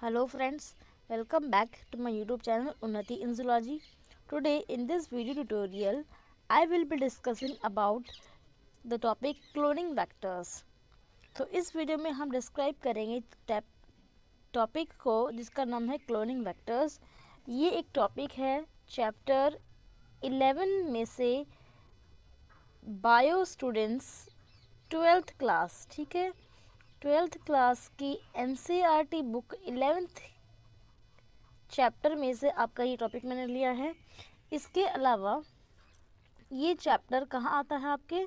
Hello friends, welcome back to my YouTube channel Unnati in Zoology. Today in this video tutorial, I will be discussing about the topic cloning vectors. तो इस video में हम describe करेंगे topic को जिसका नाम है cloning vectors. ये एक टॉपिक है चैप्टर 11 में से बायो स्टूडेंट्स 12th क्लास, ठीक है। 12th क्लास की NCERT बुक 11th चैप्टर में से आपका ये टॉपिक मैंने लिया है। इसके अलावा ये चैप्टर कहाँ आता है आपके,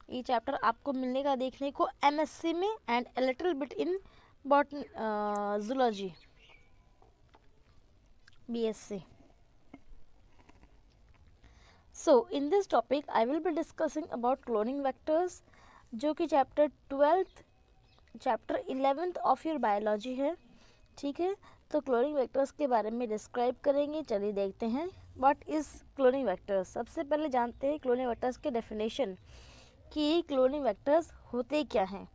ये चैप्टर आपको मिलेगा देखने को MSc में and a little bit in zoology BSc. So in this topic I will be discussing about cloning vectors, जो कि chapter 11th of your biology है, ठीक है। तो क्लोनिंग वेक्टर्स के बारे में डिस्क्राइब करेंगे। चलिए देखते हैं व्हाट इज़ क्लोनिंग वेक्टर्स। सबसे पहले जानते हैं क्लोनिंग वेक्टर्स के डेफिनेशन कि क्लोनिंग वेक्टर्स होते क्या हैं।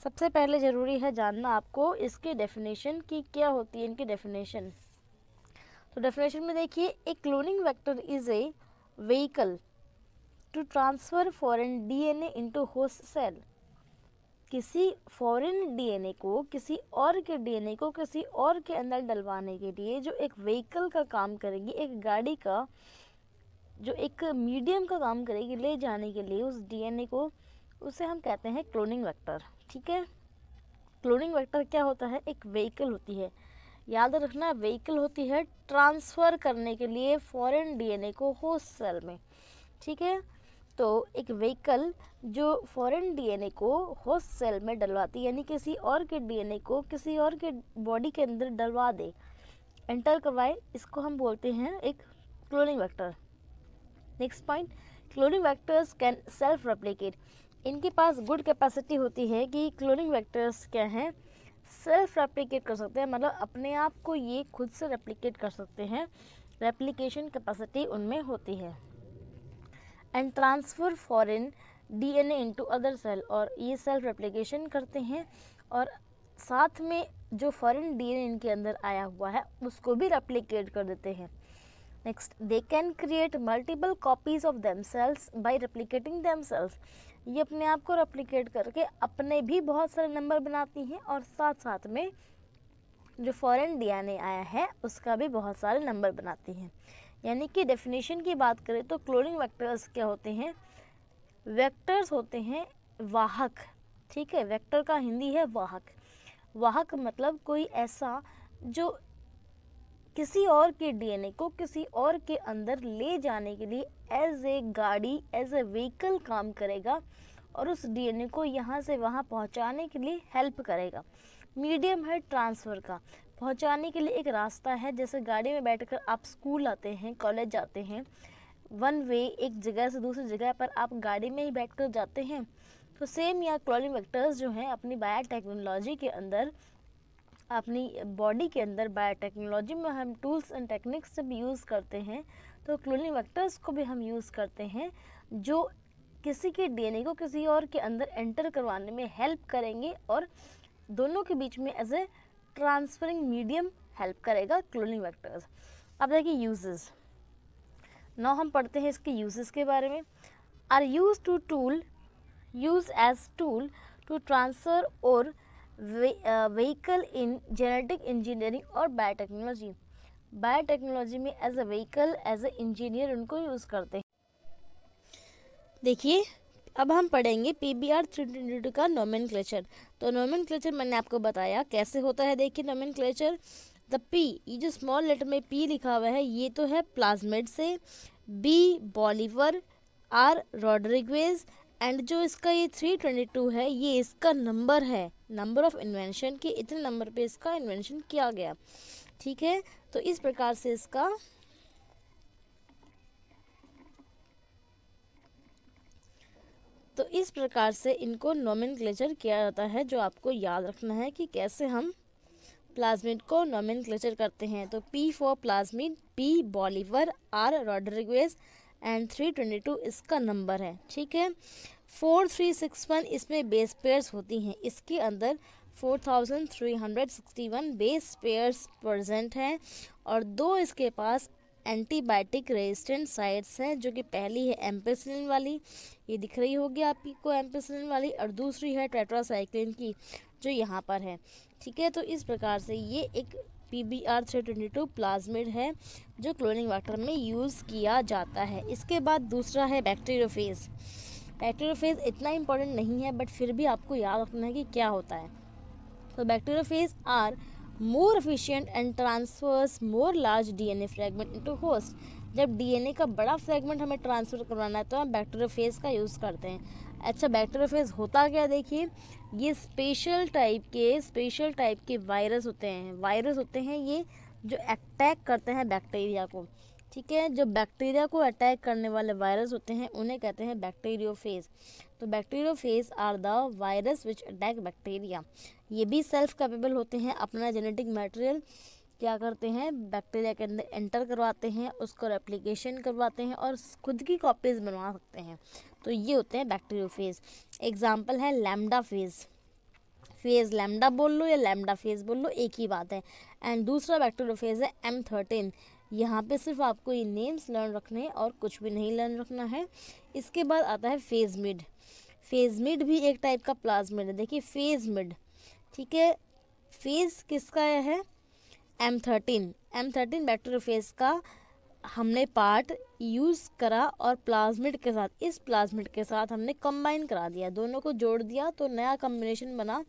सबसे पहले ज़रूरी है जानना आपको इसके डेफिनेशन कि क्या होती है इनकी डेफिनेशन। तो डेफिनेशन में देखिए, a cloning vector is a vehicle to transfer foreign DNA into host cell. किसी फॉरेन DNA को किसी और के DNA को किसी और के अंदर डलवाने के लिए जो एक व्हीकल का काम करेगी, एक गाड़ी का जो एक मीडियम का काम करेगी ले जाने के लिए उस DNA को, उसे हम कहते हैं क्लोनिंग वेक्टर, ठीक है। क्लोनिंग वेक्टर क्या होता है? एक व्हीकल होती है, याद रखना, व्हीकल होती है ट्रांसफ़र करने के लिए फॉरेन DNA को होस्ट सेल में, ठीक है। तो एक व्हीकल जो फॉरेन DNA को होस्ट सेल में डलवाती है, यानी किसी और के DNA को किसी और के बॉडी के अंदर डलवा दे, एंटर करवाए, इसको हम बोलते हैं एक cloning vector. Next point, cloning vectors can self replicate. इनके पास गुड कैपेसिटी होती है कि क्लोनिंग वेक्टर्स क्या हैं, सेल्फ रेप्लिकेट कर सकते हैं, मतलब अपने आप को ये खुद से रेप्लिकेट कर सकते हैं, रेप्लिकेशन कैपेसिटी उनमें होती है। And transfer foreign DNA into other cell, और ये सेल्फ रेप्लिकेशन करते हैं और साथ में जो फॉरेन DNA इनके अंदर आया हुआ है उसको भी रेप्लिकेट कर देते हैं। Next, they can create multiple copies of themselves by replicating themselves. ये अपने आप को रेप्लिकेट करके अपने भी बहुत सारे नंबर बनाती हैं और साथ साथ में जो फॉरेन DNA आया है उसका भी बहुत सारे नंबर बनाती हैं। यानी कि डेफिनेशन की बात करें तो क्लोनिंग वेक्टर्स क्या होते हैं? वेक्टर्स होते हैं वाहक, ठीक है। वेक्टर का हिंदी है वाहक। वाहक मतलब कोई ऐसा जो किसी और के DNA को किसी और के अंदर ले जाने के लिए एज ए गाड़ी, एज ए व्हीकल काम करेगा और उस DNA को यहाँ से वहाँ पहुँचाने के लिए हेल्प करेगा। मीडियम है ट्रांसफ़र का, पहुँचाने के लिए एक रास्ता है। जैसे गाड़ी में बैठकर आप स्कूल आते हैं, कॉलेज जाते हैं, वन वे, एक जगह से दूसरी जगह पर आप गाड़ी में ही बैठकर जाते हैं। तो सेम यहाँ क्लोनिंग वेक्टर्स जो हैं अपनी बायोटेक्नोलॉजी के अंदर, अपनी बॉडी के अंदर बायोटेक्नोलॉजी में हम टूल्स एंड टेक्निक्स जब यूज़ करते हैं तो क्लोनिंग वेक्टर्स को भी हम यूज़ करते हैं जो किसी के DNA को किसी और के अंदर एंटर करवाने में हेल्प करेंगे और दोनों के बीच में as a transferring medium help करेगा क्लोनिंग वेक्टर्स। अब देखिए यूजेस। नाउ हम पढ़ते हैं इसके यूजेस के बारे में। Are use as tool to transfer और व्हीकल इन जेनेटिक इंजीनियरिंग और बायोटेक्नोलॉजी। बायोटेक्नोलॉजी में as a vehicle, as a engineer उनको यूज़ करते हैं। देखिए, अब हम पढ़ेंगे PBR 322 का नोमेनक्लेचर। तो नोमेनक्लेचर मैंने आपको बताया कैसे होता है। देखिए नोमेनक्लेचर, द P, ये जो स्मॉल लेटर में P लिखा हुआ है ये तो है प्लाज्मिड से, B Bolivar, R Rodriguez, and जो इसका ये 322 है ये इसका नंबर है, नंबर ऑफ इन्वेंशन के, इतने नंबर पे इसका इन्वेंशन किया गया, ठीक है। तो इस प्रकार से इनको नोमेनक्लेचर किया जाता है, जो आपको याद रखना है कि कैसे हम प्लाज्मिड को नोमेनक्लेचर करते हैं। तो P for plasmid, B Bolivar, R Rodriguez and 322 इसका नंबर है, ठीक है। 4361 इसमें बेस पेयर्स होती हैं, इसके अंदर 4361 बेस पेयर्स प्रेजेंट हैं और 2 इसके पास एंटीबायोटिक रेजिस्टेंट साइट्स हैं, जो कि पहली है एम्पिसिलिन वाली, ये दिख रही होगी आपको एम्पिसिलिन वाली, और दूसरी है टेट्रासाइक्लिन की जो यहाँ पर है। ठीक है, तो इस प्रकार से ये एक PBr322 प्लाज्मिड है जो क्लोनिंग वेक्टर में यूज़ किया जाता है। इसके बाद दूसरा है बैक्टीरियोफेज। बैक्टीरियोफेज इतना इम्पोर्टेंट नहीं है, बट फिर भी आपको याद रखना है कि क्या होता है। तो bacteriophage are more efficient and transfers more large DNA fragment into host. जब DNA का बड़ा फ्रेगमेंट हमें ट्रांसफ़र करवाना है तो हम बैक्टीरियोफेज का यूज़ करते हैं। अच्छा, बैक्टीरियोफेज होता क्या, देखिए ये स्पेशल टाइप के वायरस होते हैं ये जो अटैक करते हैं बैक्टीरिया को। ठीक है, जो बैक्टीरिया को अटैक करने वाले वायरस होते हैं उन्हें कहते हैं बैक्टीरियोफेज। तो bacteriophage are the virus which attack bacteria. ये भी सेल्फ कैपेबल होते हैं, अपना जेनेटिक मटेरियल क्या करते हैं बैक्टीरिया के अंदर एंटर करवाते हैं, उसको रेप्लिकेशन करवाते हैं और खुद की कॉपीज़ बनवा सकते हैं। तो ये होते हैं बैक्टीरियोफेज। एग्जाम्पल है लैम्डा फेज लैम्डा बोल लो या लैम्डा फेज बोल लो, एक ही बात है। एंड दूसरा बैक्टीरियोफेज है M13। यहाँ पे सिर्फ आपको ये नेम्स लर्न रखने हैं और कुछ भी नहीं लर्न रखना है। इसके बाद आता है फेजमिड। फेजमिड भी एक टाइप का प्लाज्मिड है। देखिए फेजमिड, ठीक है, फेज किसका है M13 बैक्टीरियोफेज का हमने पार्ट यूज़ करा और प्लाज्मिड के साथ, इस प्लाज्मिड के साथ हमने कंबाइन करा दिया, दोनों को जोड़ दिया तो नया कॉम्बिनेशन बना,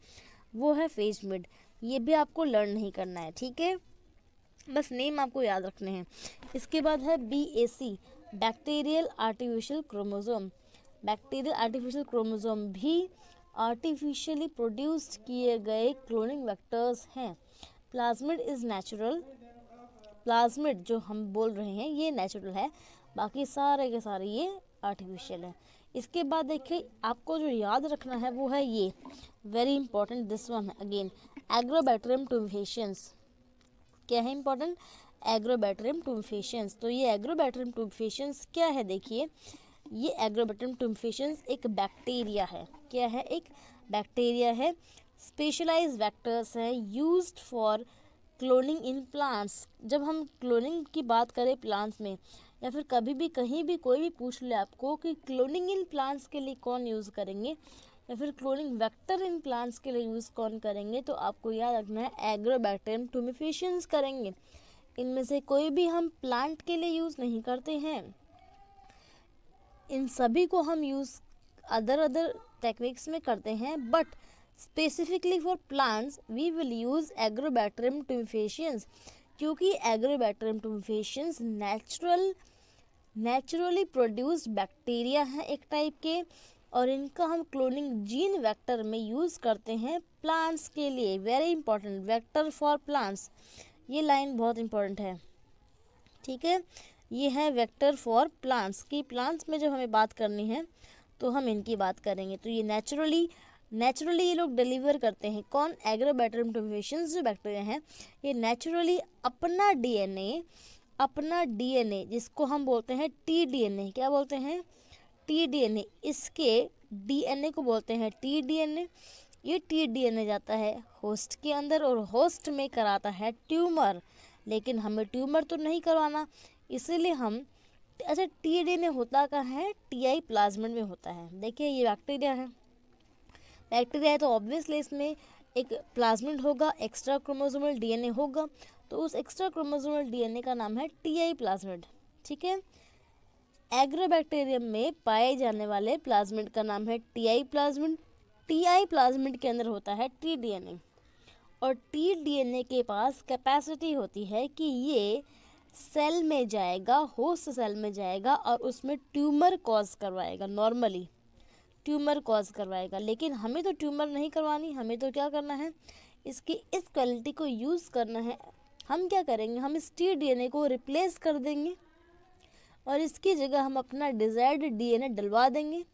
वो है फेजमिड। ये भी आपको लर्न नहीं करना है, ठीक है, बस नेम आपको याद रखने हैं। इसके बाद है BAC bacterial artificial chromosome. Bacterial artificial chromosome भी आर्टिफिशियली प्रोड्यूस्ड किए गए क्लोनिंग वेक्टर्स हैं। Plasmid is natural. प्लाज्मिड जो हम बोल रहे हैं ये नेचुरल है, बाकी सारे के सारे ये आर्टिफिशियल है। इसके बाद देखिए आपको जो याद रखना है वो है ये very important, this one again, agrobacterium tumefaciens. क्या है इंपॉर्टेंट, एग्रोबैक्टीरियम टुमेफिशियंस। तो ये एग्रोबैक्टीरियम टुमेफिशियंस क्या है, देखिए ये एग्रोबैक्टीरियम टुमेफिशियंस एक बैक्टीरिया है। क्या है, एक बैक्टीरिया है। स्पेशलाइज्ड वेक्टर्स हैं used for cloning in plants. जब हम क्लोनिंग की बात करें प्लांट्स में, या फिर कभी भी कहीं भी कोई भी पूछ ले आपको कि क्लोनिंग इन प्लांट्स के लिए कौन यूज़ करेंगे या फिर क्लोनिंग वेक्टर इन प्लांट्स के लिए यूज़ कौन करेंगे, तो आपको याद रखना है एग्रोबैक्टीरियम टुमेफिशियंस करेंगे। इनमें से कोई भी हम प्लांट के लिए यूज़ नहीं करते हैं, इन सभी को हम यूज़ अदर टेक्निक्स में करते हैं, but specifically for plants we will use agrobacterium tumefaciens, क्योंकि agrobacterium tumefaciens naturally produced bacteria हैं एक टाइप के, और इनका हम क्लोनिंग जीन वेक्टर में यूज़ करते हैं प्लांट्स के लिए। Very important, vector for plants, ये लाइन बहुत इंपॉर्टेंट है, ठीक है, ये है वेक्टर फॉर प्लांट्स की। प्लांट्स में जब हमें बात करनी है तो हम इनकी बात करेंगे। तो ये नेचुरली ये लोग डिलीवर करते हैं, कौन, एग्रोबैक्टीरियम टुमेफिशियंस जो बैक्टीरिया हैं ये नेचुरली अपना डीएनए जिसको हम बोलते हैं tDNA, क्या बोलते हैं, tDNA, इसके डीएनए को बोलते हैं tDNA। ये tDNA जाता है होस्ट के अंदर और होस्ट में कराता है ट्यूमर, लेकिन हमें ट्यूमर तो नहीं करवाना, इसीलिए हम, अच्छा tDNA होता कहाँ है, TI प्लाज्मिड में होता है। देखिए ये बैक्टीरिया है तो ऑब्वियसली इसमें एक प्लाज्मिड होगा, एक्स्ट्रा क्रोमोसोमल डीएनए होगा, तो उस एक्स्ट्रा क्रोमोसोमल डीएनए का नाम है TI प्लाज्मिड, ठीक है। एग्रोबैक्टीरियम में पाए जाने वाले प्लाज्मिड का नाम है TI प्लाज्मिड। TI प्लाज्मिड के अंदर होता है tDNA, और tDNA के पास कैपेसिटी होती है कि ये सेल में जाएगा, होस्ट सेल में जाएगा और उसमें ट्यूमर कॉज करवाएगा, नॉर्मली ट्यूमर कॉज करवाएगा, लेकिन हमें तो ट्यूमर नहीं करवानी, हमें तो क्या करना है, इसकी इस क्वालिटी को यूज़ करना है। हम क्या करेंगे, हम इस tDNA को रिप्लेस कर देंगे और इसकी जगह हम अपना डिज़ायर्ड DNA डलवा देंगे,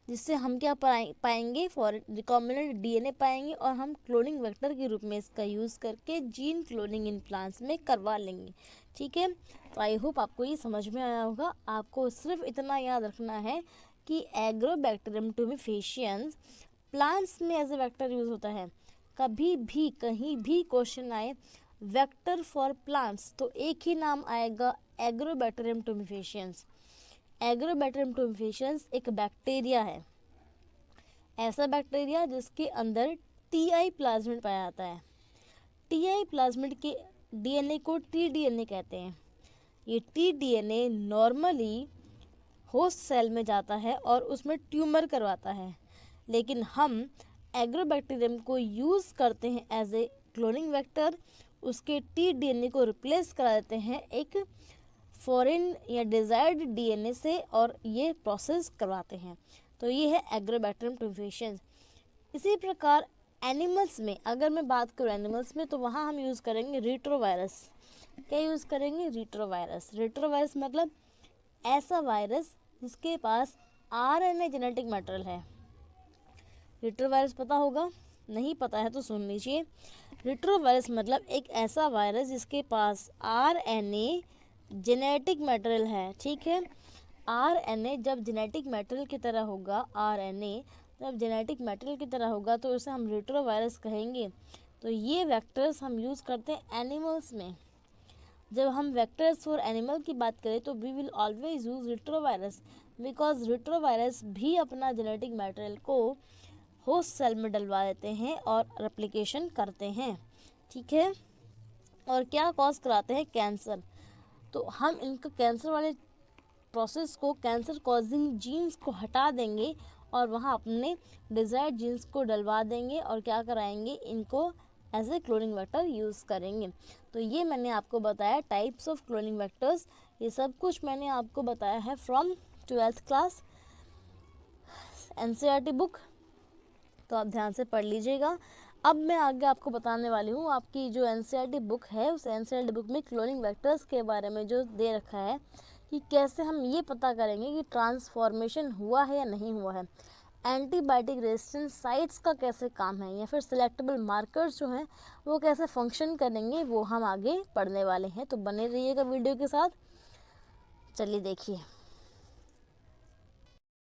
जिससे हम क्या पाएंगे, फॉर रिकॉम्बिनेंट DNA पाएंगे, और हम क्लोनिंग वेक्टर के रूप में इसका यूज़ करके जीन क्लोनिंग इन प्लांट्स में करवा लेंगे, ठीक है। तो आई होप आपको ये समझ में आया होगा। आपको सिर्फ इतना याद रखना है कि एग्रोबैक्टीरियम टुमेफिशियंस प्लांट्स में एज ए वेक्टर यूज़ होता है, कभी भी कहीं भी क्वेश्चन आए वेक्टर फॉर प्लांट्स तो एक ही नाम आएगा, एग्रोबैक्टीरियम टुमेफिशियंस। एग्रोबैक्टीरियम टुमेफिशियंस एक बैक्टीरिया है, ऐसा बैक्टीरिया जिसके अंदर टीआई प्लाज्मिड पाया जाता है। टीआई प्लाज्मिड के डीएनए को टीडीएनए कहते हैं। ये टीडीएनए नॉर्मली होस्ट सेल में जाता है और उसमें ट्यूमर करवाता है, लेकिन हम एग्रोबैक्टीरियम को यूज़ करते हैं एज ए क्लोनिंग वेक्टर। उसके टीडीएनए को रिप्लेस करा देते हैं एक फॉरेन या डिजायर्ड डीएनए से और ये प्रोसेस करवाते हैं। तो ये है एग्रोबैक्टीरियम टुमेफिशियंस। इसी प्रकार एनिमल्स में अगर मैं बात करूँ एनिमल्स में, तो वहाँ हम यूज़ करेंगे रिट्रोवायरस। क्या यूज़ करेंगे? रिट्रोवायरस। रिट्रोवायरस मतलब ऐसा वायरस जिसके पास आरएनए जेनेटिक मटेरियल है। रिट्रोवायरस पता होगा, नहीं पता है तो सुन लीजिए। रिट्रोवायरस मतलब एक ऐसा वायरस जिसके पास आरएनए जेनेटिक मटेरियल है। ठीक है, आरएनए जब जेनेटिक मटेरियल की तरह होगा, आरएनए जब जेनेटिक मटेरियल की तरह होगा तो उसे हम रिट्रोवायरस कहेंगे। तो ये वेक्टर्स हम यूज़ करते हैं एनिमल्स में। जब हम वेक्टर्स फॉर एनिमल की बात करें तो we will always use retrovirus, because retrovirus भी अपना जेनेटिक मटेरियल को होस्ट सेल में डलवा देते हैं और रेप्लिकेशन करते हैं। ठीक है, और क्या कॉज कराते हैं? कैंसर। तो हम इनका कैंसर वाले प्रोसेस को, कैंसर कॉजिंग जीन्स को हटा देंगे और वहाँ अपने डिज़ायर्ड जीन्स को डलवा देंगे और क्या कराएंगे? इनको as a cloning vector use करेंगे। तो ये मैंने आपको बताया टाइप्स ऑफ क्लोनिंग वेक्टर्स। ये सब कुछ मैंने आपको बताया है from 12th class NCERT book, तो आप ध्यान से पढ़ लीजिएगा। अब मैं आगे आपको बताने वाली हूँ, आपकी जो एनसीईआरटी बुक है उस एनसीईआरटी बुक में क्लोनिंग वेक्टर्स के बारे में जो दे रखा है कि कैसे हम ये पता करेंगे कि ट्रांसफॉर्मेशन हुआ है या नहीं हुआ है, एंटीबायोटिक रेजिस्टेंस साइट्स का कैसे काम है, या फिर सिलेक्टेबल मार्कर्स जो हैं वो कैसे फंक्शन करेंगे, वो हम आगे पढ़ने वाले हैं। तो बने रहिएगा वीडियो के साथ। चलिए देखिए।